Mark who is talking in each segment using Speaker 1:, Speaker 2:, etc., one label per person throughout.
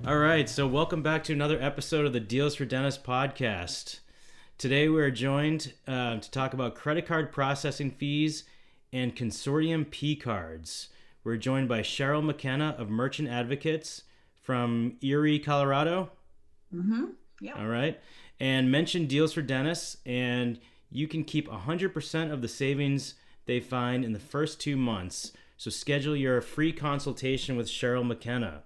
Speaker 1: All right, so welcome back to another episode of the Deals for Dentists podcast. Today we are joined to talk about credit card processing fees and consortium P cards. We're joined by Cheryl Mckenna of Merchant Advocates from Erie, Colorado.
Speaker 2: Yeah.
Speaker 1: All right, and mention Deals for Dentists, and you can keep 100% of the savings they find in the first 2 months. So schedule your free consultation with Cheryl Mckenna.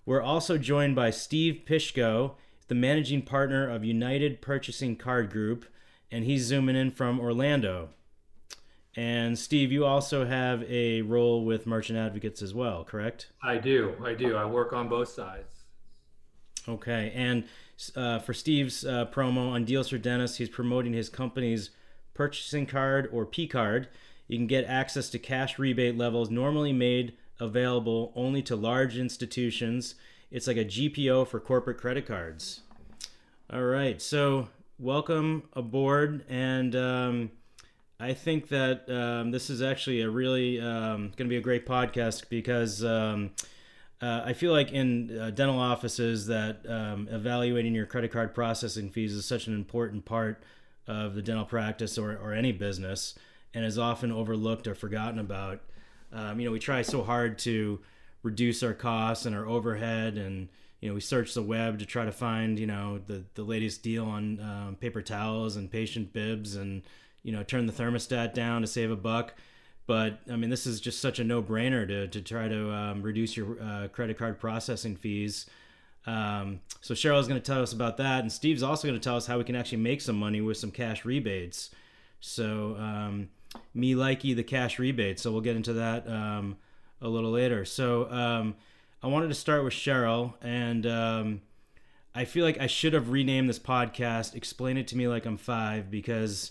Speaker 1: We're also joined by Steve Pishko, the managing partner of United Purchasing Card Group, and he's zooming in from Orlando. And Steve, you also have a role with Merchant Advocates as well, correct?
Speaker 3: I do. I work on both sides.
Speaker 1: Okay, and for Steve's promo on Deals for Dentists, he's promoting his company's purchasing card or P card. You can get access to cash rebate levels normally made available only to large institutions. It's like a GPO for corporate credit cards. All right, so welcome aboard, and I think that this is actually a really going to be a great podcast because I feel like in dental offices that evaluating your credit card processing fees is such an important part of the dental practice or any business, and is often overlooked or forgotten about. We try so hard to reduce our costs and our overhead, and we search the web to try to find the latest deal on paper towels and patient bibs, and turn the thermostat down to save a buck. But I mean, this is just such a no-brainer to try to reduce your credit card processing fees. So Cheryl is going to tell us about that, and Steve's also going to tell us how we can actually make some money with some cash rebates. So me likey the cash rebate, so we'll get into that a little later. So I wanted to start with Cheryl, and I feel like I should have renamed this podcast Explain It to Me Like I'm Five, because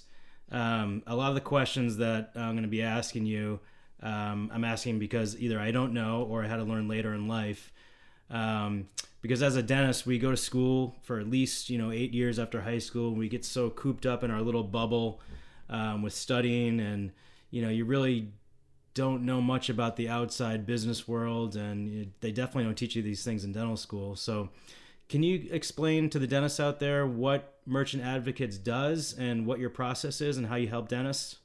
Speaker 1: a lot of the questions that I'm going to be asking you, I'm asking because either I don't know or I had to learn later in life. Because as a dentist, we go to school for at least 8 years after high school, and we get so cooped up in our little bubble with studying, and you really don't know much about the outside business world, and they definitely don't teach you these things in dental school. So can you explain to the dentists out there what Merchant Advocates does and what your process is and how you help dentists?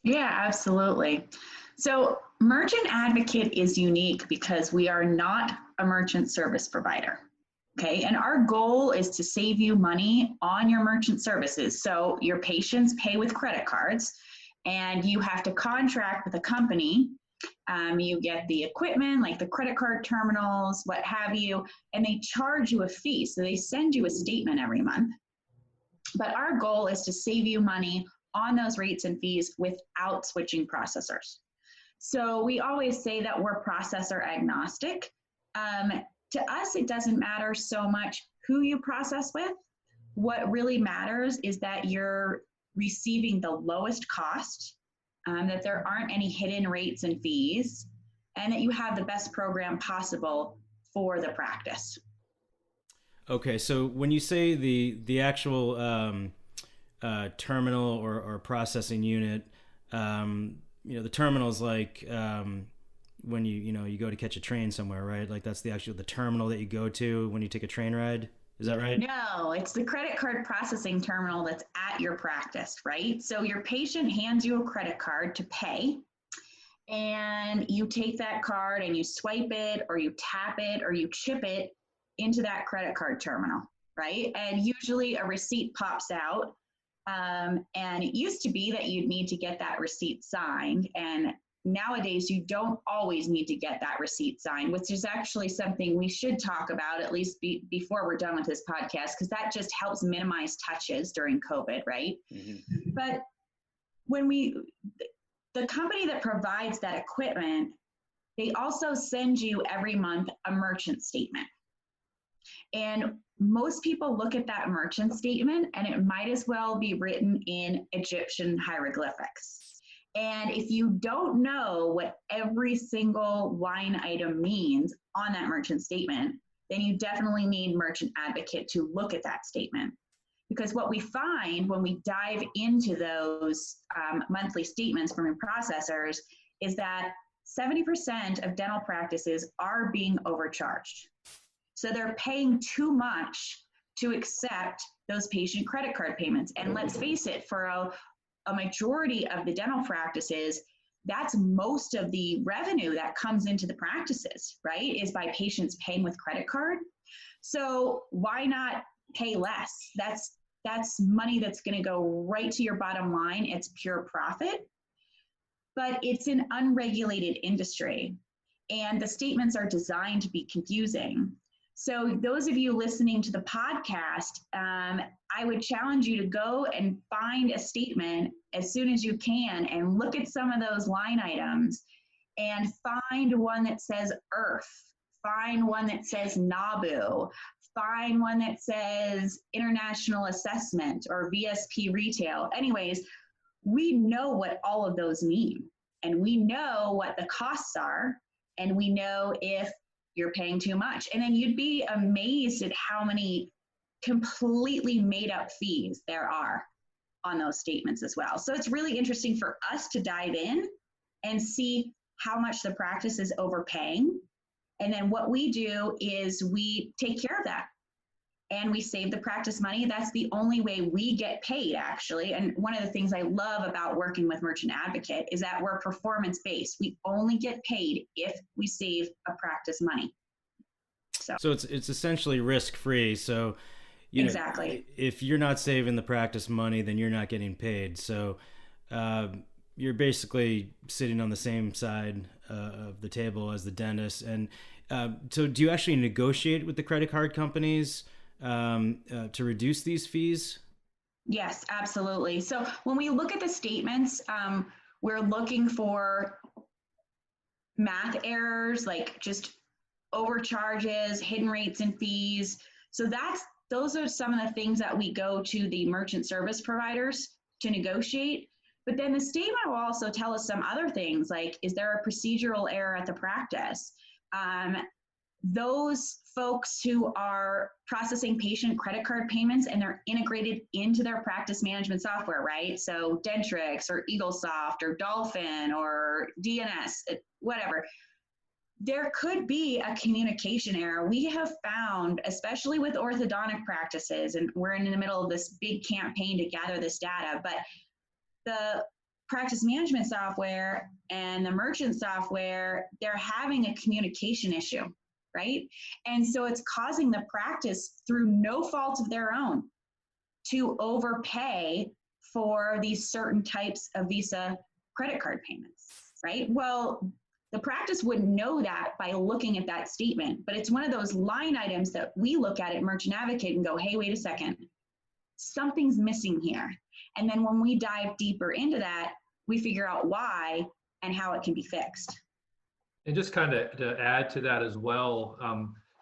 Speaker 2: Yeah, absolutely. So Merchant Advocate is unique because we are not a merchant service provider. Okay, and our goal is to save you money on your merchant services. So your patients pay with credit cards, and you have to contract with a company. You get the equipment, like the credit card terminals, what have you, and they charge you a fee. So they send you a statement every month. But our goal is to save you money on those rates and fees without switching processors. So we always say that we're processor agnostic. To us, it doesn't matter so much who you process with. What really matters is that you're receiving the lowest cost, that there aren't any hidden rates and fees, and that you have the best program possible for the practice.
Speaker 1: Okay, so when you say the actual terminal or processing unit, the terminal is like when you go to catch a train somewhere, right? Like that's the terminal that you go to when you take a train ride. Is that right?
Speaker 2: No, it's the credit card processing terminal that's at your practice, right? So your patient hands you a credit card to pay, and you take that card and you swipe it or you tap it or you chip it into that credit card terminal, right? And usually a receipt pops out. And it used to be that you'd need to get that receipt signed, and nowadays you don't always need to get that receipt signed, which is actually something we should talk about at least before we're done with this podcast, because that just helps minimize touches during COVID, right? Mm-hmm. But when the company that provides that equipment, they also send you every month a merchant statement. And most people look at that merchant statement and it might as well be written in Egyptian hieroglyphics. And if you don't know what every single line item means on that merchant statement, then you definitely need Merchant Advocate to look at that statement. Because what we find when we dive into those monthly statements from your processors is that 70% of dental practices are being overcharged. So they're paying too much to accept those patient credit card payments. And let's face it, for a majority of the dental practices, that's most of the revenue that comes into the practices, right? Is by patients paying with credit card. So why not pay less? That's money that's going to go right to your bottom line. It's pure profit, but it's an unregulated industry, and the statements are designed to be confusing. So those of you listening to the podcast, I would challenge you to go and find a statement as soon as you can and look at some of those line items and find one that says IRF, find one that says NABU, find one that says International Assessment or VSP Retail. Anyways, we know what all of those mean, and we know what the costs are, and we know if you're paying too much. And then you'd be amazed at how many completely made up fees there are on those statements as well. So it's really interesting for us to dive in and see how much the practice is overpaying. And then what we do is we take care of that and we save the practice money. That's the only way we get paid, actually. And one of the things I love about working with Merchant Advocate is that we're performance-based. We only get paid if we save a practice money.
Speaker 1: So it's essentially risk-free. So, you know,
Speaker 2: exactly.
Speaker 1: If you're not saving the practice money, then you're not getting paid. So you're basically sitting on the same side of the table as the dentist. And so do you actually negotiate with the credit card companies to reduce these fees?
Speaker 2: Yes, absolutely. So when we look at the statements, we're looking for math errors, like just overcharges, hidden rates and fees. So those are some of the things that we go to the merchant service providers to negotiate. But then the statement will also tell us some other things, like, is there a procedural error at the practice? Those folks who are processing patient credit card payments and they're integrated into their practice management software, right? So Dentrix or EagleSoft or Dolphin or DNS, whatever. There could be a communication error. We have found, especially with orthodontic practices, and we're in the middle of this big campaign to gather this data, but the practice management software and the merchant software, they're having a communication issue, right? And so it's causing the practice, through no fault of their own, to overpay for these certain types of Visa credit card payments, right? Well, the practice wouldn't know that by looking at that statement, but it's one of those line items that we look at Merchant Advocate and go, hey, wait a second, something's missing here. And then when we dive deeper into that, we figure out why and how it can be fixed.
Speaker 3: And just kind of to add to that as well,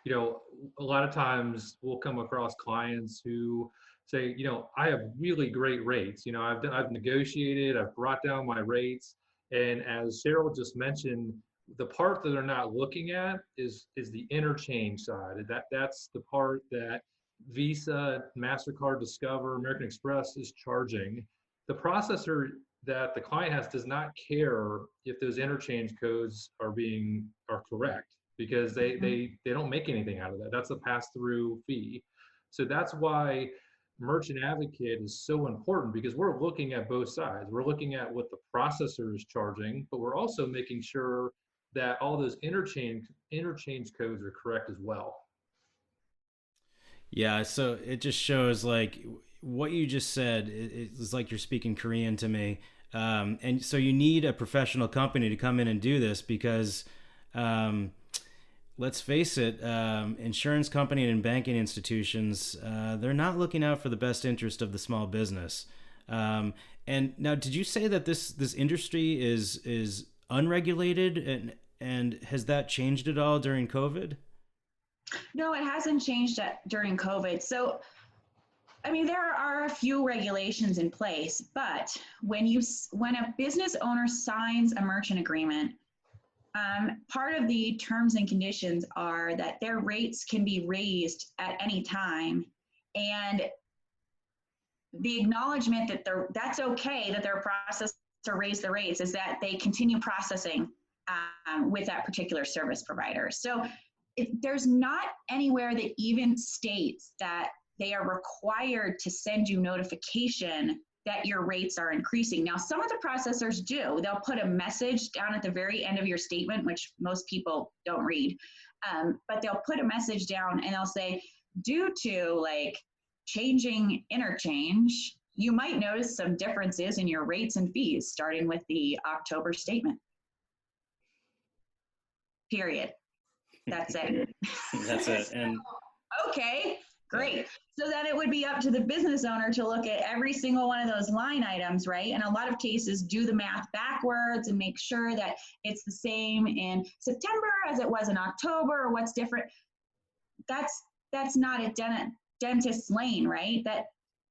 Speaker 3: you know, a lot of times we'll come across clients who say, you know, I have really great rates. You know, I've negotiated, I've brought down my rates. And as Cheryl just mentioned, the part that they're not looking at is the interchange side. That's the part that Visa, MasterCard, Discover, American Express is charging. The processor that the client has does not care if those interchange codes are correct, because they don't make anything out of that. That's a pass-through fee. So that's why Merchant Advocate is so important, because we're looking at both sides. We're looking at what the processor is charging, but we're also making sure that all those interchange codes are correct as well.
Speaker 1: Yeah, so it just shows, like, what you just said. It's like you're speaking Korean to me. And so you need a professional company to come in and do this, because let's face it, insurance company and banking institutions, they're not looking out for the best interest of the small business. And now, did you say that this industry is unregulated, and has that changed at all during COVID?
Speaker 2: No, it hasn't changed during COVID. So, I mean, there are a few regulations in place, but when a business owner signs a merchant agreement, part of the terms and conditions are that their rates can be raised at any time, and the acknowledgement that that's okay that their processor raise the rates is that they continue processing with that particular service provider. So there's not anywhere that even states that they are required to send you notification that your rates are increasing. Now, some of the processors do. They'll put a message down at the very end of your statement, which most people don't read, but they'll put a message down and they'll say, due to like changing interchange, you might notice some differences in your rates and fees starting with the October statement. Period. That's it.
Speaker 1: That's it. And
Speaker 2: okay, great. So then it would be up to the business owner to look at every single one of those line items, right? In a lot of cases, do the math backwards and make sure that it's the same in September as it was in October, or what's different. That's not a dentist's lane, right? That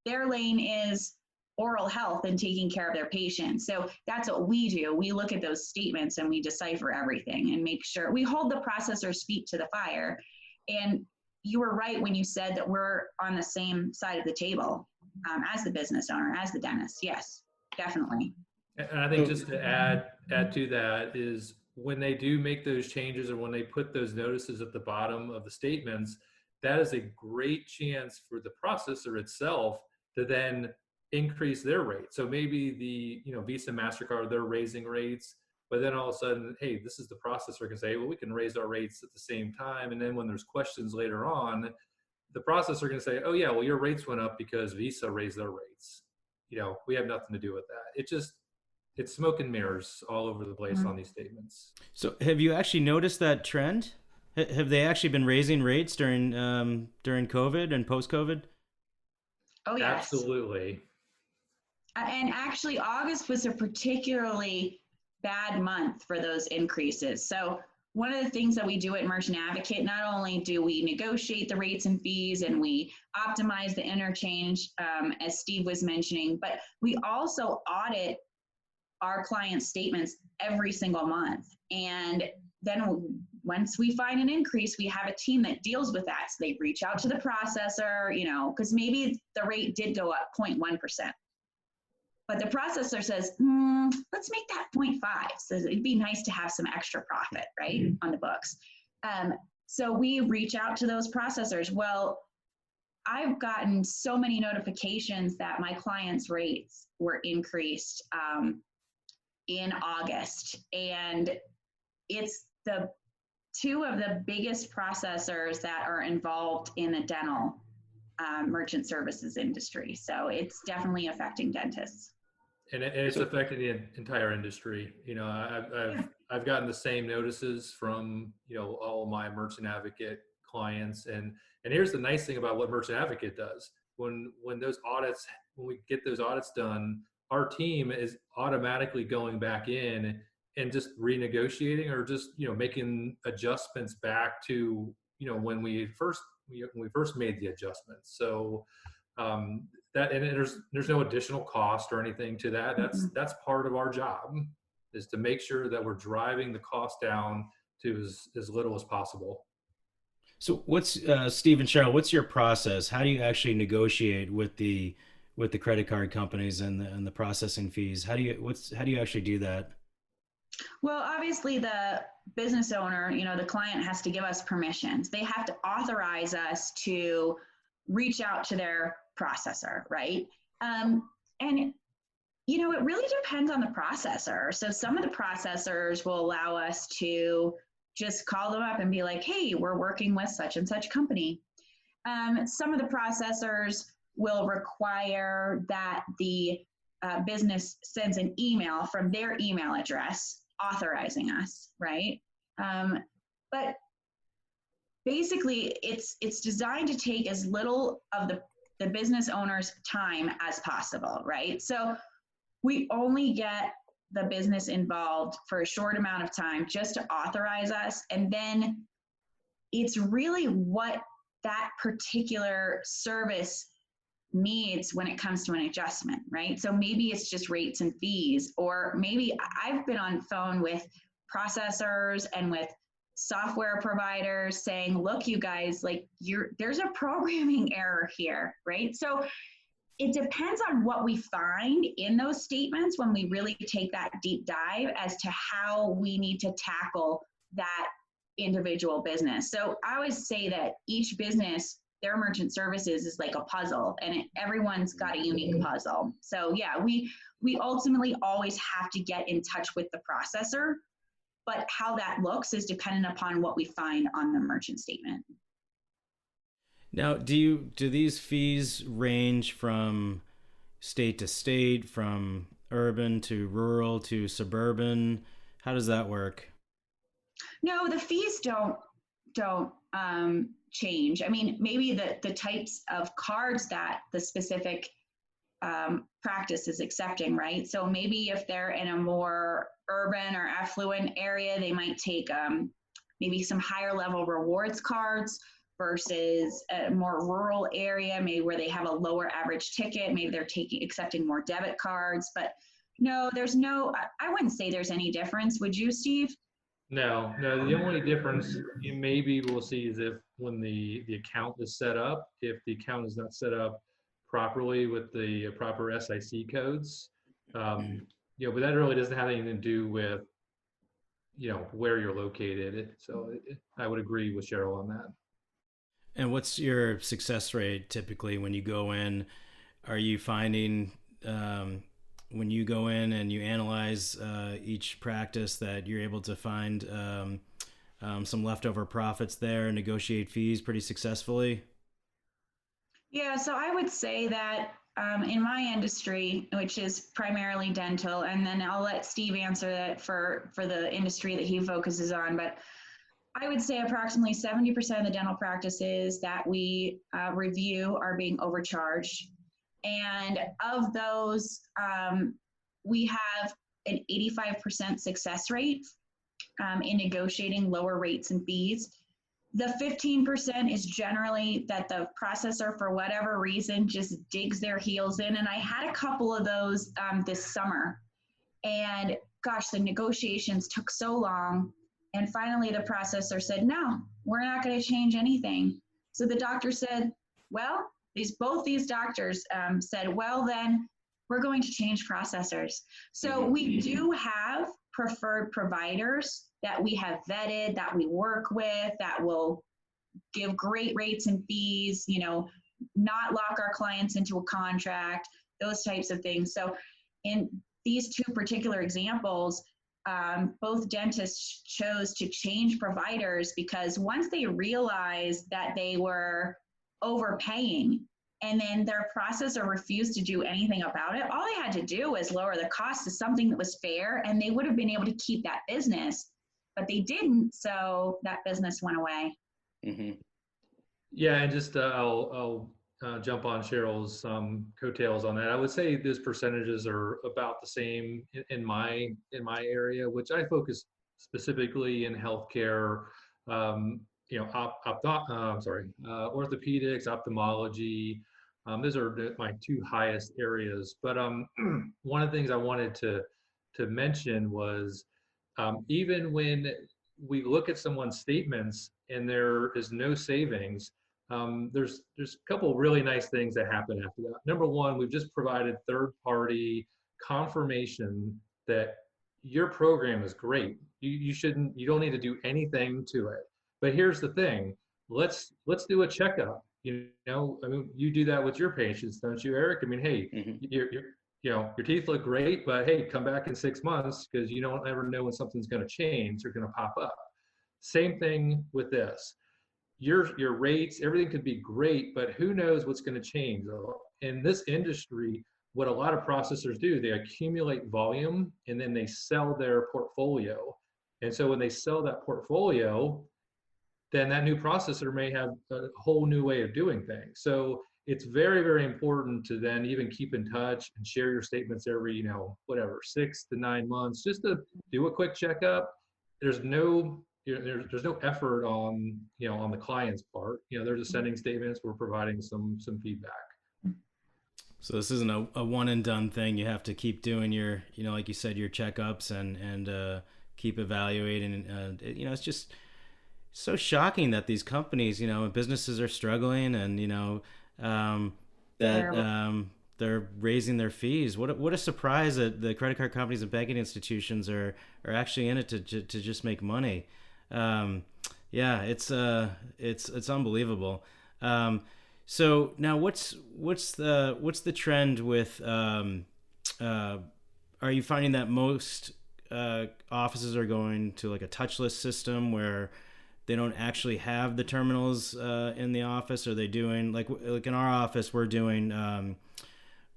Speaker 2: their lane is oral health and taking care of their patients. So that's what we do. We look at those statements and we decipher everything and make sure we hold the processor's feet to the fire. And you were right when you said that we're on the same side of the table as the business owner, as the dentist. Yes, definitely.
Speaker 3: And I think just to add to that is when they do make those changes or when they put those notices at the bottom of the statements, that is a great chance for the processor itself to then increase their rate. So maybe the Visa, MasterCard, they're raising rates, but then all of a sudden, hey, this is the processor can say, well, we can raise our rates at the same time. And then when there's questions later on, the processor can say, oh yeah, well, your rates went up because Visa raised their rates. We have nothing to do with that. It's smoke and mirrors all over the place on these statements.
Speaker 1: So have you actually noticed that trend? Have they actually been raising rates during COVID and post-COVID?
Speaker 2: Oh, yes.
Speaker 3: Absolutely.
Speaker 2: And actually, August was a particularly bad month for those increases. So one of the things that we do at Merchant Advocate, not only do we negotiate the rates and fees and we optimize the interchange, as Steve was mentioning, but we also audit our client statements every single month. And then once we find an increase, we have a team that deals with that. So they reach out to the processor, because maybe the rate did go up 0.1%. But the processor says, let's make that 0.5. So it'd be nice to have some extra profit, right, on the books. So we reach out to those processors. Well, I've gotten so many notifications that my clients' rates were increased in August. And it's the two of the biggest processors that are involved in the dental merchant services industry. So it's definitely affecting dentists.
Speaker 3: And it's affecting the entire industry. I've gotten the same notices from all of my Merchant Advocate clients, and here's the nice thing about what Merchant Advocate does. When we get those audits done, our team is automatically going back in and just renegotiating or just making adjustments back to when we first made the adjustments. So that, and there's no additional cost or anything to that. That's part of our job, is to make sure that we're driving the cost down to as little as possible.
Speaker 1: So what's Steve and Cheryl, what's your process? How do you actually negotiate with the credit card companies and the processing fees? How do you actually do that?
Speaker 2: Well, obviously the business owner, the client has to give us permissions. They have to authorize us to reach out to their processor, right? And it really depends on the processor. So some of the processors will allow us to just call them up and be like, hey, we're working with such and such company. Some of the processors will require that the business sends an email from their email address authorizing us, right? But basically, it's designed to take as little of the business owner's time as possible, right? So we only get the business involved for a short amount of time just to authorize us. And then it's really what that particular service needs when it comes to an adjustment, right? So maybe it's just rates and fees, or maybe I've been on phone with processors and with software providers saying, look, you guys, there's a programming error here, right? So it depends on what we find in those statements when we really take that deep dive as to how we need to tackle that individual business. So I always say that each business, their merchant services is like a puzzle, and everyone's got a unique puzzle. So yeah, we ultimately always have to get in touch with the processor, but how that looks is dependent upon what we find on the merchant statement.
Speaker 1: Now, do these fees range from state to state, from urban to rural to suburban? How does that work?
Speaker 2: No, the fees don't change. I mean, maybe the types of cards that the specific practice is accepting, right? So maybe if they're in a more urban or affluent area, they might take maybe some higher level rewards cards versus a more rural area, maybe where they have a lower average ticket. Maybe they're accepting more debit cards. But no, I wouldn't say there's any difference. Would you, Steve?
Speaker 3: No, the only difference you maybe will see is if when the account is set up, if the account is not set up properly with the proper SIC codes, but that really doesn't have anything to do with, where you're located. So I would agree with Cheryl on that.
Speaker 1: And what's your success rate typically when you go in? Are you finding when you go in and you analyze each practice that you're able to find some leftover profits there, negotiate fees pretty successfully?
Speaker 2: Yeah, so I would say that in my industry, which is primarily dental, and then I'll let Steve answer that for the industry that he focuses on, but I would say approximately 70% of the dental practices that we review are being overcharged. And of those, we have an 85% success rate in negotiating lower rates and fees. The 15% is generally that the processor, for whatever reason, just digs their heels in. And I had a couple of those this summer. And gosh, the negotiations took so long. And finally, the processor said, no, we're not going to change anything. So the doctor said, well, both these doctors said, well, then we're going to change processors. So we do have preferred providers that we have vetted, that we work with, that will give great rates and fees, not lock our clients into a contract, those types of things. So in these two particular examples, both dentists chose to change providers because once they realized that they were overpaying and then their processor refused to do anything about it, all they had to do was lower the cost to something that was fair, and they would have been able to keep that business, but they didn't, so that business went away.
Speaker 1: Mm-hmm.
Speaker 3: Yeah, and just I'll jump on Cheryl's coattails on that. I would say those percentages are about the same in my area, which I focus specifically in healthcare. Orthopedics, ophthalmology. Those are my two highest areas. But one of the things I wanted to mention was even when we look at someone's statements and there is no savings, there's a couple really nice things that happen after that. Number one, we've just provided third-party confirmation that your program is great. You don't need to do anything to it. But here's the thing, let's do a checkup. I mean, you do that with your patients, don't you, Eric? I mean, hey, your teeth look great, but hey, come back in 6 months because you don't ever know when something's going to change or going to pop up. Same thing with this. Your rates, everything could be great, but who knows what's going to change. In this industry, what a lot of processors do, they accumulate volume and then they sell their portfolio. And so when they sell that portfolio, then that new processor may have a whole new way of doing things. So it's very, very important to then even keep in touch and share your statements every, 6 to 9 months, just to do a quick checkup. There's no effort on the client's part. They're just sending statements. We're providing some feedback.
Speaker 1: So this isn't a one and done thing. You have to keep doing your, like you said, your checkups and keep evaluating. It's just so shocking that these companies, businesses are struggling and, they're raising their fees. What a surprise that the credit card companies and banking institutions are actually in it to just make money. Yeah, it's unbelievable. So now what's the trend with are you finding that most offices are going to like a touchless system where they don't actually have the terminals in the office? Are they doing like in our office we're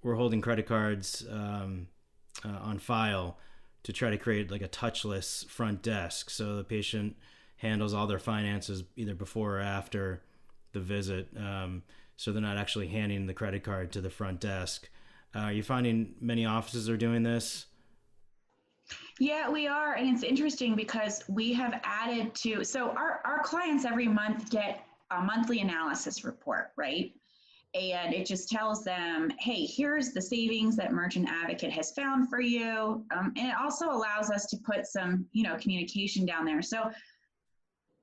Speaker 1: holding credit cards on file to try to create like a touchless front desk so the patient handles all their finances either before or after the visit, so they're not actually handing the credit card to the front desk. Are you finding many offices are doing this?
Speaker 2: Yeah, we are. And it's interesting because we have added to, so our clients every month get a monthly analysis report, right? And it just tells them, hey, here's the savings that Merchant Advocate has found for you. And it also allows us to put some, communication down there. So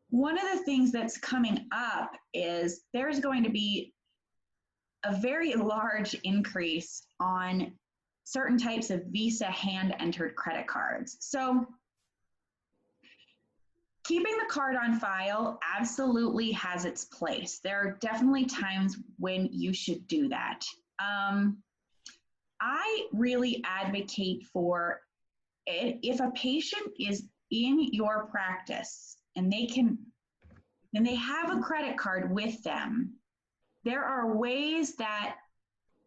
Speaker 2: one of the things that's coming up is there's going to be a very large increase on certain types of Visa hand-entered credit cards. So keeping the card on file absolutely has its place. There are definitely times when you should do that. I really advocate for it if a patient is in your practice and they have a credit card with them. There are ways that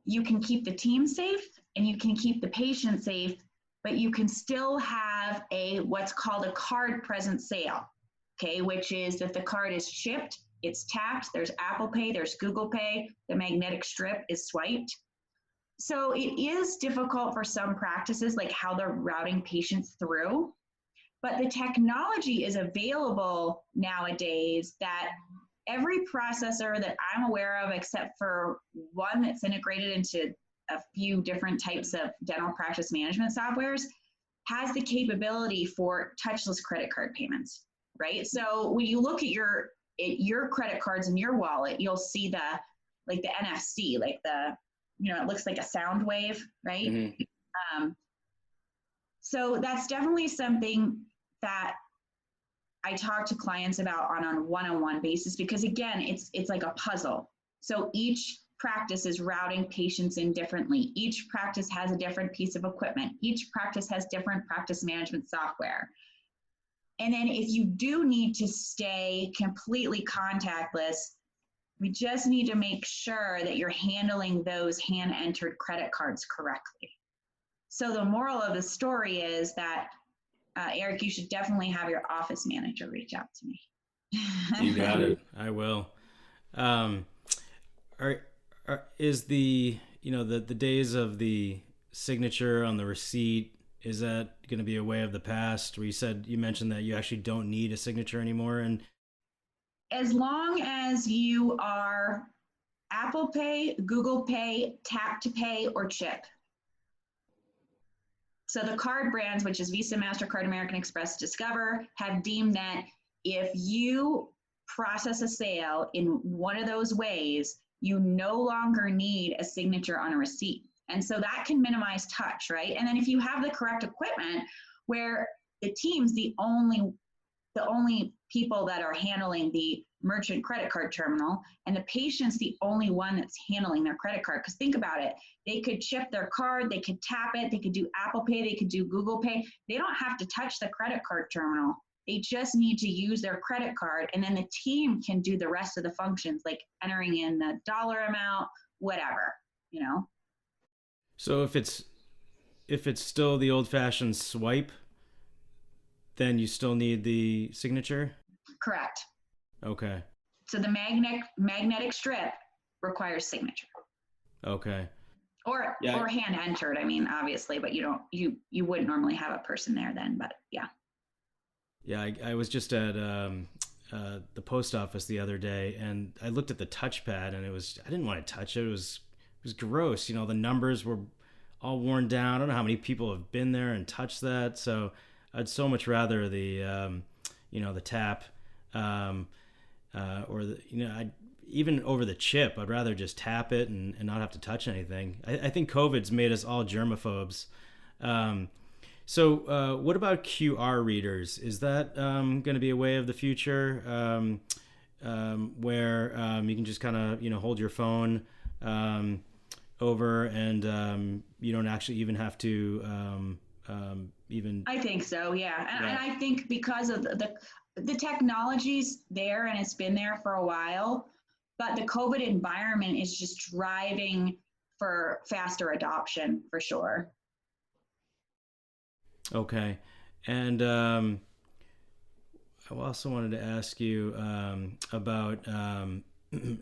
Speaker 2: you can keep the team safe and you can keep the patient safe, but you can still have what's called a card present sale, okay, which is that the card is shipped, it's tapped, there's Apple Pay, there's Google Pay, the magnetic strip is swiped. So it is difficult for some practices, like how they're routing patients through, but the technology is available nowadays that every processor that I'm aware of, except for one that's integrated into a few different types of dental practice management softwares, has the capability for touchless credit card payments, right? So when you look at your credit cards in your wallet, you'll see the NFC, it looks like a sound wave, right? Mm-hmm. So that's definitely something that I talk to clients about on a one-on-one basis, because again, it's like a puzzle. So each practice is routing patients in differently. Each practice has a different piece of equipment. Each practice has different practice management software. And then if you do need to stay completely contactless, we just need to make sure that you're handling those hand-entered credit cards correctly. So the moral of the story is that Eric, you should definitely have your office manager reach out to me.
Speaker 1: You got it. I will. Is the days of the signature on the receipt, is that going to be a way of the past? Where you mentioned that you actually don't need a signature anymore, and
Speaker 2: as long as you are Apple Pay, Google Pay, Tap to Pay, or chip. So the card brands, which is Visa, MasterCard, American Express, Discover, have deemed that if you process a sale in one of those ways, you no longer need a signature on a receipt. And so that can minimize touch, right? And then if you have the correct equipment where the team's the only people that are handling the merchant credit card terminal, and the patient's the only one that's handling their credit card. Because think about it, they could chip their card, they could tap it, they could do Apple Pay, they could do Google Pay. They don't have to touch the credit card terminal. They just need to use their credit card, and then the team can do the rest of the functions, like entering in the dollar amount, whatever,
Speaker 1: So if it's still the old-fashioned swipe, then you still need the signature?
Speaker 2: Correct.
Speaker 1: Okay.
Speaker 2: So the magnetic strip requires signature.
Speaker 1: Okay.
Speaker 2: Or hand entered, obviously, but you wouldn't normally have a person there then, but yeah.
Speaker 1: Yeah, I was just at the post office the other day, and I looked at the touchpad, and I didn't want to touch it. It was gross. The numbers were all worn down. I don't know how many people have been there and touched that. So I'd so much rather the tap, or even over the chip. I'd rather just tap it and not have to touch anything. I think COVID's made us all germaphobes. So, what about QR readers? Is that going to be a way of the future where you can just kind of hold your phone over and you don't actually even have to even.
Speaker 2: I think so, yeah. And
Speaker 1: Yeah.
Speaker 2: I think because of the technology's there and it's been there for a while, but the COVID environment is just driving for faster adoption for sure.
Speaker 1: Okay. And I also wanted to ask you about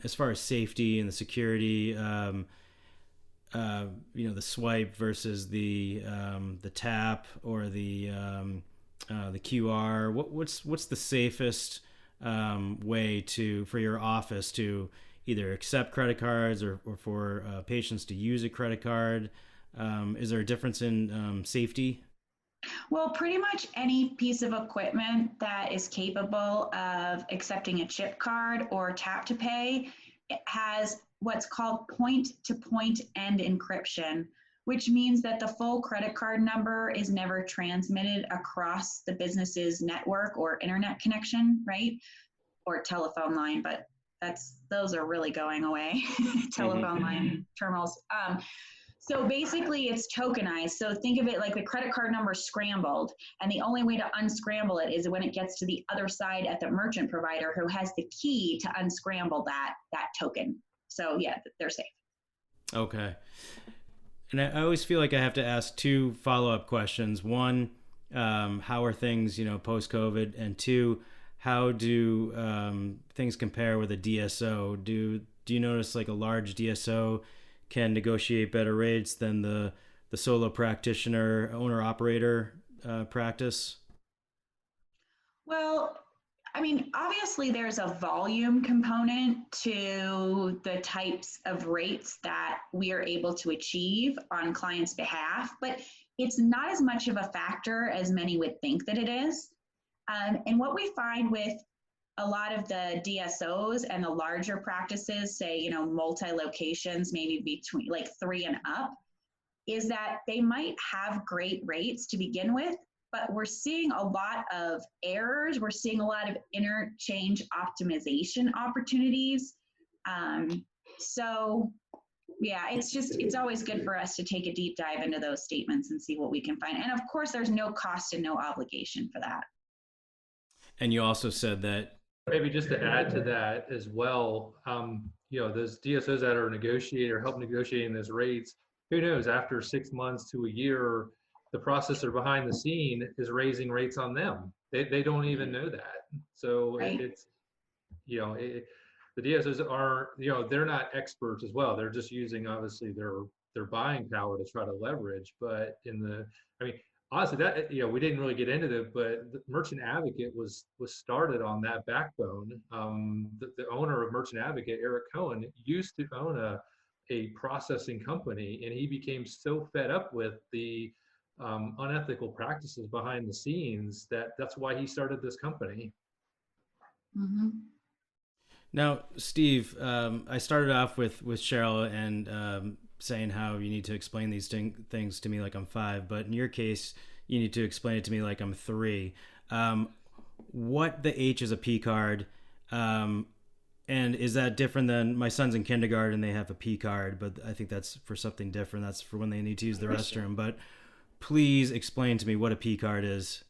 Speaker 1: as far as safety and the security. The swipe versus the tap or the QR. What's the safest way for your office to either accept credit cards or for patients to use a credit card? Is there a difference in safety?
Speaker 2: Well, pretty much any piece of equipment that is capable of accepting a chip card or tap to pay, it has what's called point to point end encryption, which means that the full credit card number is never transmitted across the business's network or internet connection, right? Or telephone line, but those are really going away. Telephone line terminals. So basically it's tokenized. So think of it like the credit card number is scrambled, and the only way to unscramble it is when it gets to the other side at the merchant provider who has the key to unscramble that token. So yeah, they're safe.
Speaker 1: Okay. And I always feel like I have to ask two follow-up questions. One, how are things, post-COVID? And two, how do things compare with a DSO? Do you notice like a large DSO can negotiate better rates than the solo practitioner, owner-operator practice?
Speaker 2: Well, I mean, obviously there's a volume component to the types of rates that we are able to achieve on clients' behalf, but it's not as much of a factor as many would think that it is. And what we find with a lot of the DSOs and the larger practices, say, multi-locations, maybe between like 3 and up, is that they might have great rates to begin with, but we're seeing a lot of errors. We're seeing a lot of interchange optimization opportunities. So yeah, it's always good for us to take a deep dive into those statements and see what we can find. And of course, there's no cost and no obligation for that.
Speaker 1: And you also said that.
Speaker 3: Maybe just to add to that as well, those DSOs that are negotiating or help negotiating those rates, who knows, after 6 months to a year, the processor behind the scene is raising rates on them. They don't even know that. So
Speaker 2: Right.
Speaker 3: The DSOs are, they're not experts as well. They're just using obviously their buying power to try to leverage. But honestly, that we didn't really get into it, but the Merchant Advocate was started on that backbone. The owner of Merchant Advocate, Eric Cohen, used to own a processing company, and he became so fed up with the unethical practices behind the scenes that's why he started this company.
Speaker 2: Mm-hmm.
Speaker 1: Now, Steve, I started off with Cheryl and saying how you need to explain these things to me like I'm 5, but in your case, you need to explain it to me like I'm 3. What the H is a P card, and is that different than my son's in kindergarten? They have a P card, but I think that's for something different. That's for when they need to use the restroom. But please explain to me what a P card is.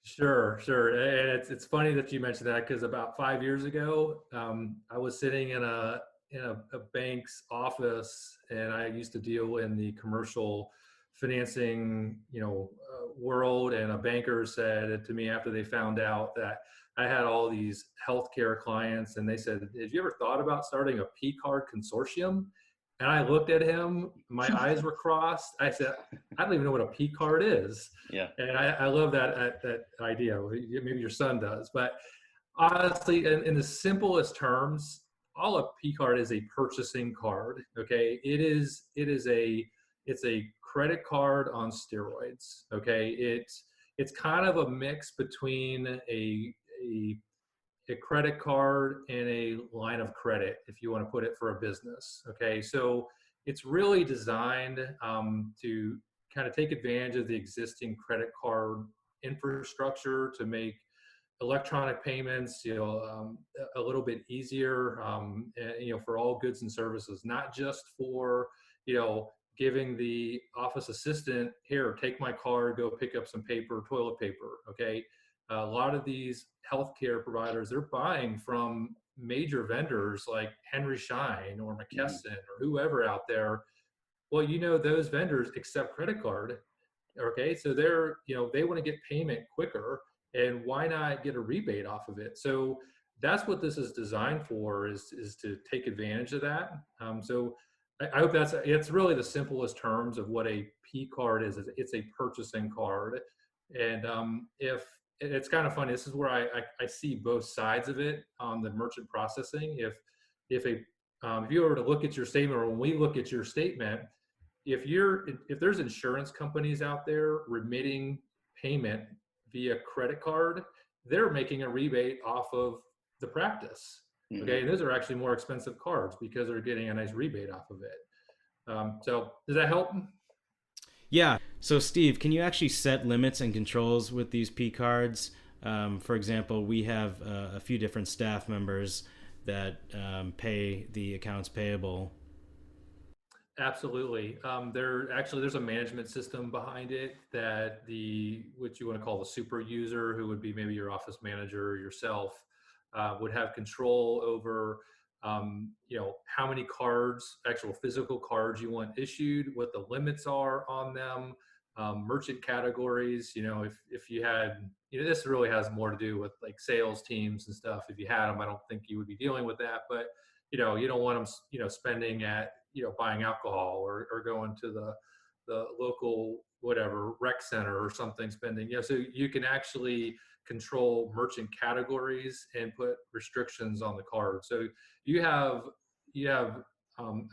Speaker 3: Sure. And it's funny that you mentioned that, because about 5 years ago, I was sitting in a bank's office, and I used to deal in the commercial financing, world. And a banker said to me after they found out that I had all these healthcare clients, and they said, "Have you ever thought about starting a P card consortium?" And I looked at him, my eyes were crossed. I said, "I don't even know what a P card is."
Speaker 4: Yeah.
Speaker 3: And I love that idea. Maybe your son does. But honestly, in the simplest terms, all a P card is a purchasing card. Okay. It's a credit card on steroids. Okay. It's kind of a mix between a credit card and a line of credit, if you want to put it for a business. Okay, so it's really designed to kind of take advantage of the existing credit card infrastructure to make electronic payments, a little bit easier, for all goods and services, not just for, giving the office assistant, here, take my card, go pick up some paper, toilet paper. Okay. A lot of these healthcare providers, they're buying from major vendors like Henry Schein or McKesson or whoever out there. Well, those vendors accept credit card. Okay, so they want to get payment quicker, and why not get a rebate off of it? So that's what this is designed for, is to take advantage of that. So I hope it's really the simplest terms of what a P card is. It's a purchasing card, and if it's kind of funny, this is where I see both sides of it on the merchant processing. If you were to look at your statement, or when we look at your statement, if there's insurance companies out there remitting payment via credit card, they're making a rebate off of the practice. Okay, and those are actually more expensive cards because they're getting a nice rebate off of it. So does that help?
Speaker 1: Yeah. So Steve, can you actually set limits and controls with these P cards? For example, we have a few different staff members that pay the accounts payable.
Speaker 3: Absolutely. There's a management system behind it that what you want to call the super user, who would be maybe your office manager or yourself, would have control over, how many cards, actual physical cards you want issued, what the limits are on them, merchant categories. If you had, this really has more to do with like sales teams and stuff. If you had them, I don't think you would be dealing with that, but you don't want them, spending at, buying alcohol or going to the local, whatever, rec center or something, spending, so you can actually control merchant categories and put restrictions on the card. So you have,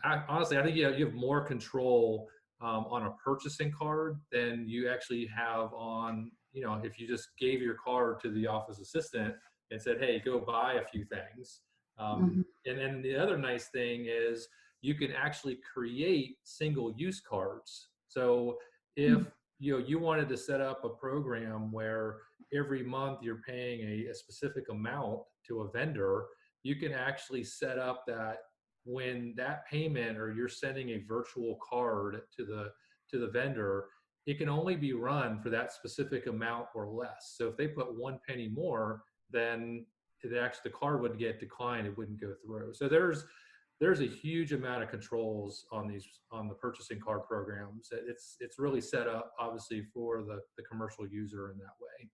Speaker 3: honestly, I think you have more control on a purchasing card than you actually have on, if you just gave your card to the office assistant and said, hey, go buy a few things. And then the other nice thing is you can actually create single use cards. So if you wanted to set up a program where every month you're paying a specific amount to a vendor, you can actually set up that when that payment, or you're sending a virtual card to the vendor, it can only be run for that specific amount or less. So if they put 1 penny more, then the card would get declined, it wouldn't go through. So there's a huge amount of controls on the purchasing card programs. It's really set up obviously for the commercial user in that way.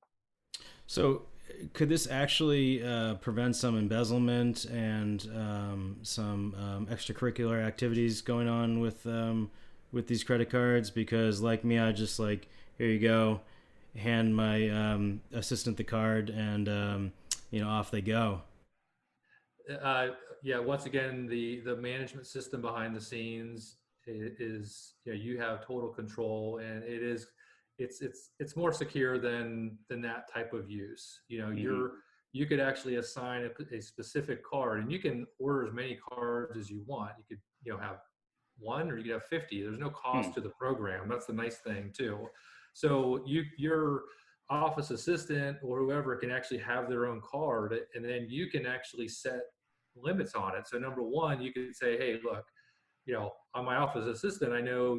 Speaker 1: So could this actually prevent some embezzlement and some extracurricular activities going on with these credit cards? Because like me, I just like, here you go, hand my assistant the card, and off they go.
Speaker 3: Once again, the management system behind the scenes is, you have total control, and it's more secure than that type of use. You could actually assign a specific card, and you can order as many cards as you want. You could have one, or you could have 50. There's no cost to the program. That's the nice thing too. So your office assistant or whoever can actually have their own card, and then you can actually set limits on it. So number one, you could say, hey, look, on my office assistant, I know,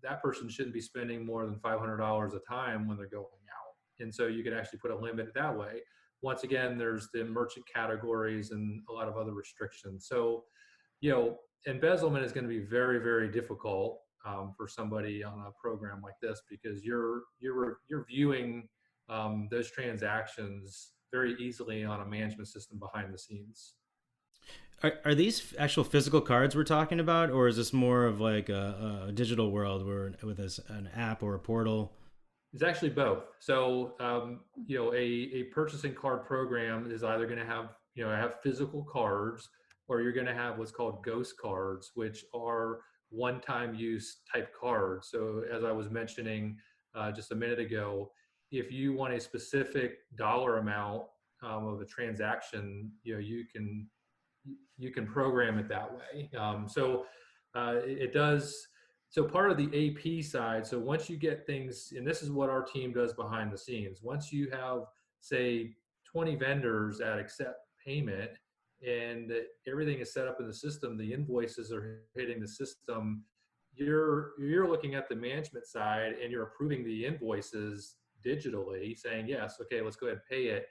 Speaker 3: that person shouldn't be spending more than $500 a time when they're going out. And so you can actually put a limit that way. Once again, there's the merchant categories and a lot of other restrictions. So, embezzlement is going to be very, very difficult for somebody on a program like this, because you're viewing those transactions very easily on a management system behind the scenes.
Speaker 1: Are these actual physical cards we're talking about, or is this more of like a digital world where with an app or a portal?
Speaker 3: It's actually both. So, a purchasing card program is either going to have physical cards, or you're going to have what's called ghost cards, which are one-time use type cards. So as I was mentioning just a minute ago, if you want a specific dollar amount of a transaction, you can program it that way. It does. So part of the AP side, so once you get things, and this is what our team does behind the scenes, once you have, say, 20 vendors that accept payment and everything is set up in the system, the invoices are hitting the system, you're looking at the management side and you're approving the invoices digitally, saying, yes, okay, let's go ahead and pay it.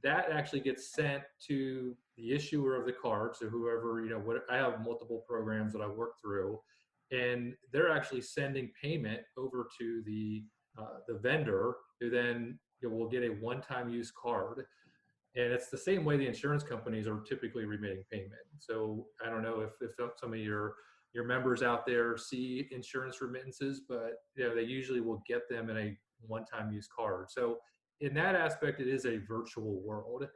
Speaker 3: That actually gets sent to the issuer of the card. So whoever, what I have multiple programs that I work through, and they're actually sending payment over to the vendor, who then will get a one-time use card. And it's the same way the insurance companies are typically remitting payment. So I don't know if some of your members out there see insurance remittances, but they usually will get them in a one-time use card. So in that aspect, it is a virtual world.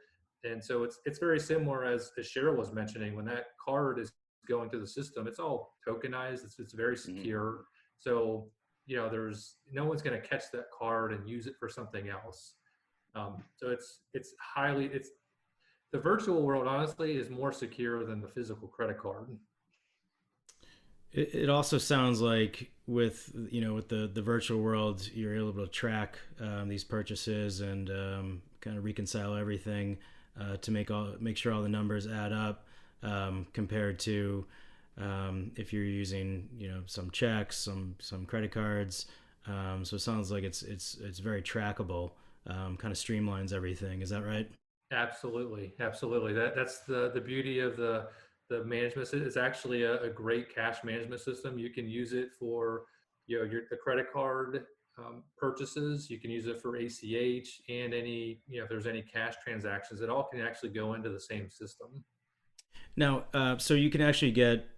Speaker 3: And so it's very similar, as Cheryl was mentioning, when that card is going through the system, it's all tokenized, it's very secure. So there's no one's going to catch that card and use it for something else. So it's the virtual world, honestly, is more secure than the physical credit card.
Speaker 1: It also sounds like with the virtual world, you're able to track these purchases and kind of reconcile everything to make sure all the numbers add up, compared to if you're using some checks, some credit cards. So it sounds like it's very trackable, kind of streamlines everything. Is that right?
Speaker 3: Absolutely. That's the beauty of the management. It's actually a great cash management system. You can use it for the credit card purchases. You can use it for ACH and any if there's any cash transactions. It all can actually go into the same system.
Speaker 1: Now, so you can actually get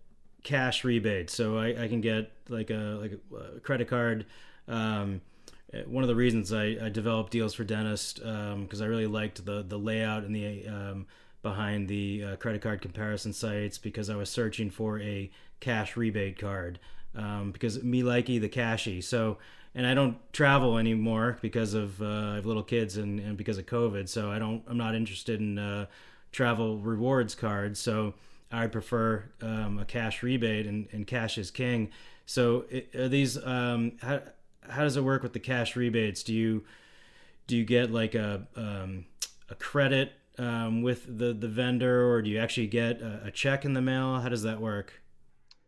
Speaker 1: cash rebates. So I can get like a credit card. One of the reasons I developed Deals for Dentists, because I really liked the layout and the behind the credit card comparison sites, because I was searching for a cash rebate card, because me likey the cashy. So, and I don't travel anymore because of I have little kids and because of COVID. So I'm not interested in travel rewards cards. So I prefer a cash rebate, and cash is king. So are these how does it work with the cash rebates? Do you get like a credit with the vendor, or do you actually get a check in the mail? How does that work?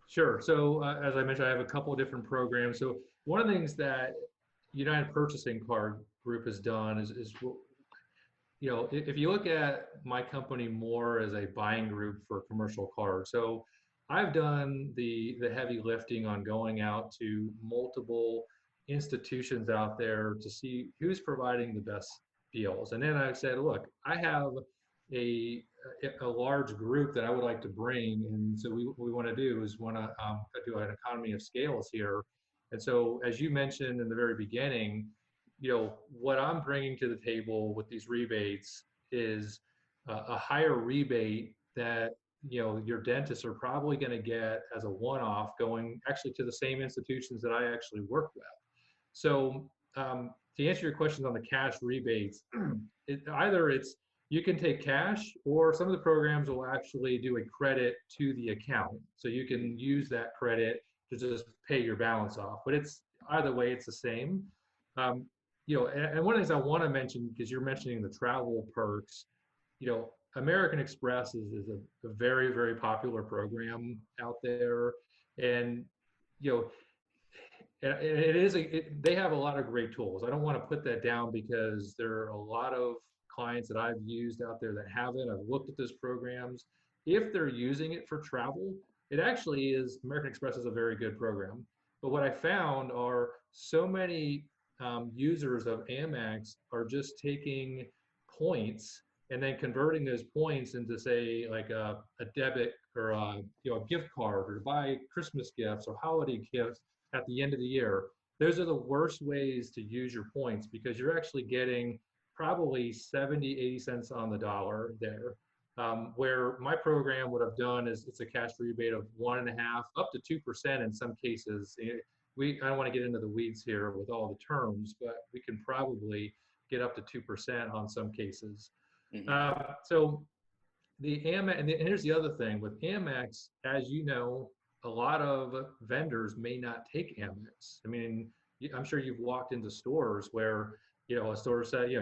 Speaker 3: Sure. So as I mentioned, I have a couple of different programs. So one of the things that United Purchasing Card Group has done is if you look at my company more as a buying group for commercial cards. So I've done the heavy lifting on going out to multiple institutions out there to see who's providing the best deals. And then I said, look, I have a large group that I would like to bring. And so what we want to do is want to do an economy of scales here. And so, as you mentioned in the very beginning, what I'm bringing to the table with these rebates is a higher rebate that your dentists are probably going to get as a one-off, going actually to the same institutions that I actually work with. So to answer your questions on the cash rebates, either you can take cash, or some of the programs will actually do a credit to the account. So you can use that credit to just pay your balance off. But it's either way, it's the same. Um, and one of the things I want to mention, because you're mentioning the travel perks, American Express is a very, very popular program out there. And, they have a lot of great tools. I don't want to put that down, because there are a lot of clients that I've used out there that have it. I've looked at those programs. If they're using it for travel, it actually is, American Express is a very good program. But what I found are so many users of Amex are just taking points and then converting those points into, say, like a debit or a gift card, or to buy Christmas gifts or holiday gifts at the end of the year. Those are the worst ways to use your points, because you're actually getting probably 70, 80 cents on the dollar there. Where my program, what I've done is it's a cash rebate of 1.5% up to 2% in some cases. I don't want to get into the weeds here with all the terms, but we can probably get up to 2% on some cases. So the Amex, and here's the other thing with Amex, as you know, a lot of vendors may not take Amex. I mean, I'm sure you've walked into stores where, a store said, you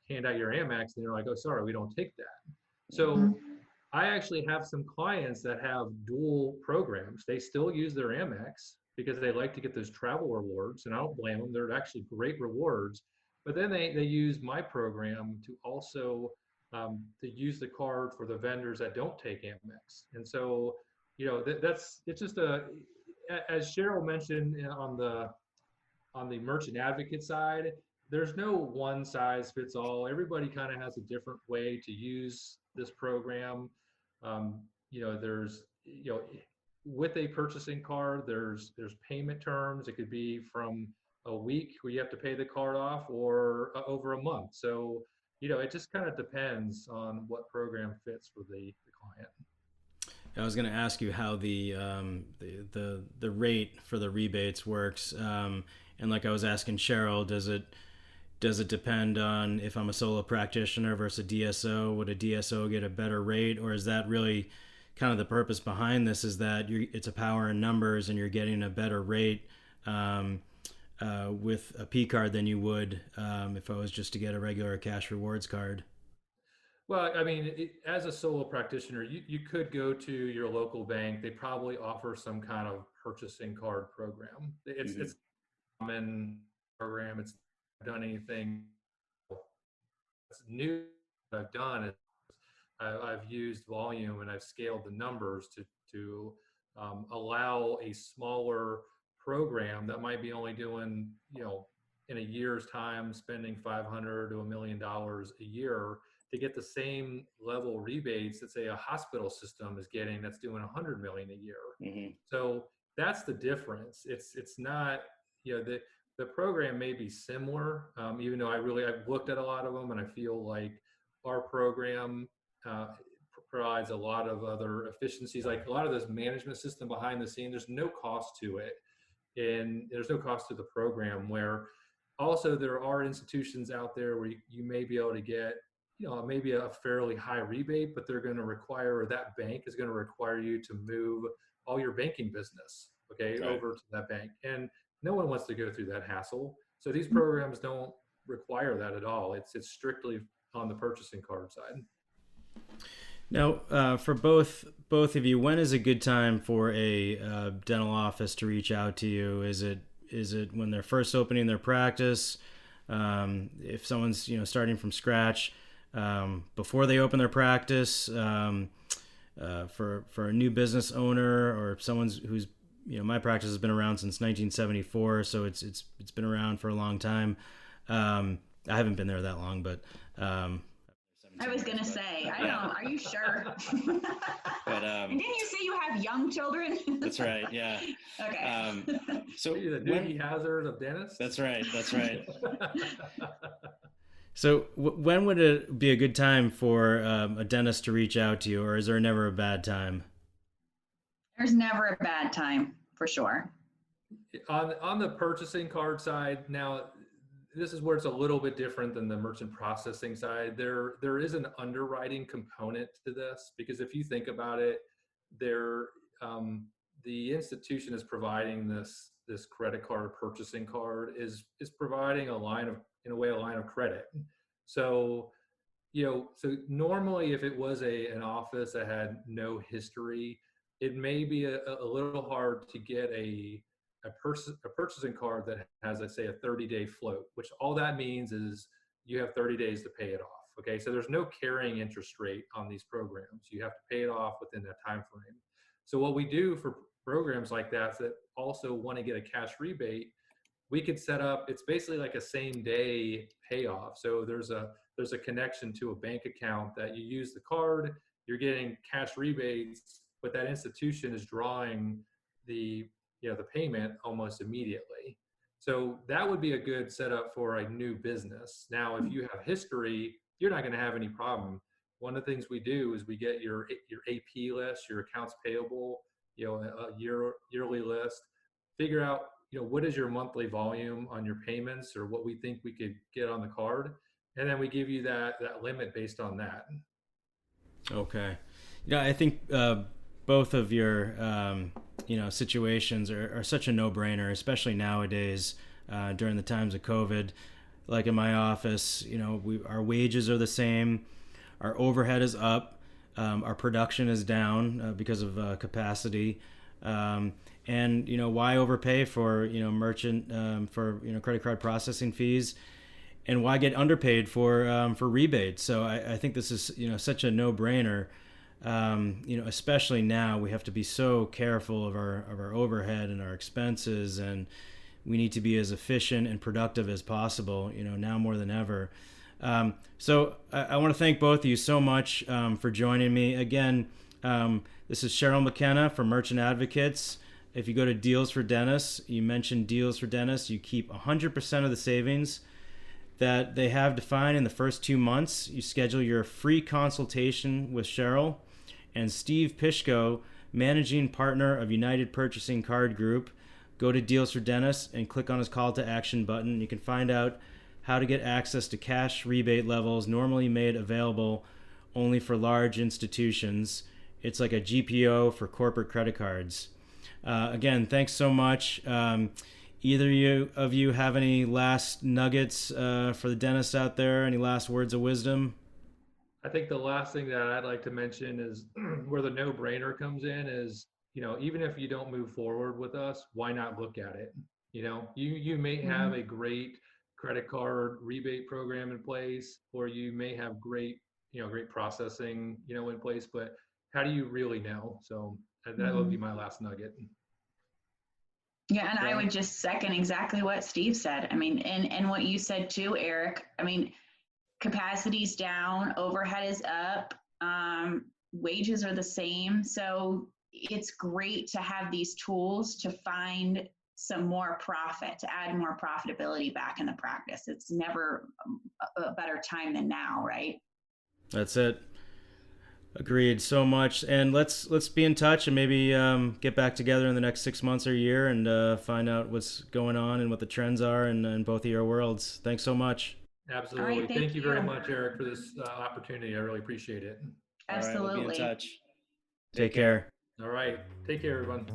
Speaker 3: hand out your Amex and they're like, oh, sorry, we don't take that.
Speaker 2: Mhm.
Speaker 3: So I actually have some clients that have dual programs. They still use their Amex because they like to get those travel rewards, and I don't blame them. They're actually great rewards. But then they use my program to also to use the card for the vendors that don't take Amex. And so, that's it's just as Cheryl mentioned on the merchant advocate side, there's no one size fits all. Everybody kind of has a different way to use this program. There's with a purchasing card, there's payment terms. It could be from a week where you have to pay the card off, or over a month. So it just kind of depends on what program fits for the client.
Speaker 1: I was going to ask you how the rate for the rebates works, and like I was asking Cheryl, does it depend on if I'm a solo practitioner versus a DSO? Would a DSO get a better rate, or is that really kind of the purpose behind this? Is that it's a power in numbers, and you're getting a better rate with a P card than you would if I was just to get a regular cash rewards card?
Speaker 3: Well, I mean, as a solo practitioner, you could go to your local bank. They probably offer some kind of purchasing card program. It's
Speaker 1: Mm-hmm.
Speaker 3: a common program. It's not done anything that's new that I've done. I've used volume and I've scaled the numbers to allow a smaller program that might be only doing, in a year's time, spending 500 to $1 million a year to get the same level rebates that, say, a hospital system is getting that's doing 100 million a year.
Speaker 1: Mm-hmm.
Speaker 3: So that's the difference. It's not, the program may be similar, even though I've looked at a lot of them and I feel like our program uh, provides a lot of other efficiencies, like a lot of this management system behind the scene. There's no cost to it, and there's no cost to the program. Where also there are institutions out there where you may be able to get, maybe a fairly high rebate, but they're going to require, or that bank is going to require you to move all your banking business, okay,
Speaker 1: Right.
Speaker 3: over to that bank, and no one wants to go through that hassle. So these programs don't require that at all. It's strictly on the purchasing card side.
Speaker 1: Now, for both of you, when is a good time for a dental office to reach out to you? Is it when they're first opening their practice? If someone's starting from scratch, before they open their practice, for a new business owner, or someone's who's my practice has been around since 1974, so it's been around for a long time. I haven't been there that long, but
Speaker 2: I was gonna say, I don't. Are you sure?
Speaker 1: But
Speaker 2: And didn't you say you have young children?
Speaker 1: that's right. Yeah.
Speaker 2: Okay.
Speaker 1: So
Speaker 3: The Doogie Hazard of dentists.
Speaker 1: that's right. That's right. So when would it be a good time for a dentist to reach out to you, or is there never a bad time?
Speaker 2: There's never a bad time, for sure.
Speaker 3: On the purchasing card side, now this is where it's a little bit different than the merchant processing side. There is an underwriting component to this, because if you think about it, there the institution is providing this credit card, purchasing card is providing a line of, in a way, a line of credit. So so normally if it was an office that had no history, it may be a little hard to get a purchasing card that has, let's say, a 30-day float, which all that means is you have 30 days to pay it off. Okay, so there's no carrying interest rate on these programs. You have to pay it off within that time frame. So what we do for programs like that also want to get a cash rebate, we could set up, it's basically like a same day payoff. So there's a connection to a bank account that you use the card, you're getting cash rebates, but that institution is drawing the the payment almost immediately. So that would be a good setup for a new business. Now, if you have history, you're not going to have any problem. One of the things we do is we get your AP list, your accounts payable, a yearly list, figure out what is your monthly volume on your payments, or what we think we could get on the card, and then we give you that limit based on that.
Speaker 1: Okay. I think both of your situations are such a no-brainer, especially nowadays during the times of COVID. Like in my office, our wages are the same, our overhead is up, our production is down because of capacity, and why overpay for merchant for credit card processing fees, and why get underpaid for rebates? So I think this is such a no-brainer. Especially now, we have to be so careful of our overhead and our expenses, and we need to be as efficient and productive as possible, now more than ever. So I want to thank both of you so much for joining me. Again, this is Cheryl Mckenna from Merchant Advocates. If you go to Deals for Dentists, you mentioned Deals for Dentists, you keep 100% of the savings that they have defined in the first 2 months. You schedule your free consultation with Cheryl and Steve Pishko, managing partner of United Purchasing Card Group. Go to Deals for Dentists and click on his call to action button. You can find out how to get access to cash rebate levels normally made available only for large institutions. It's like a GPO for corporate credit cards. Again, thanks so much. Either of you have any last nuggets for the dentists out there? Any last words of wisdom?
Speaker 3: I think the last thing that I'd like to mention is where the no-brainer comes in is, even if you don't move forward with us, why not look at it? You may have a great credit card rebate program in place, or you may have great processing, in place, but how do you really know? So that would be my last nugget.
Speaker 2: Yeah, and I would just second exactly what Steve said. I mean, and what you said too, Eric. I mean, capacity's down, overhead is up, wages are the same. So it's great to have these tools to find some more profit, to add more profitability back in the practice. It's never a better time than now, right?
Speaker 1: That's it. Agreed so much. And let's be in touch and maybe get back together in the next 6 months or a year and find out what's going on and what the trends are in both of your worlds. Thanks so much.
Speaker 3: Absolutely.
Speaker 2: Right,
Speaker 3: thank you very much, Eric, for this opportunity. I really appreciate it.
Speaker 2: Absolutely.
Speaker 1: All right, we'll be in touch. Take care.
Speaker 3: All right. Take care, everyone.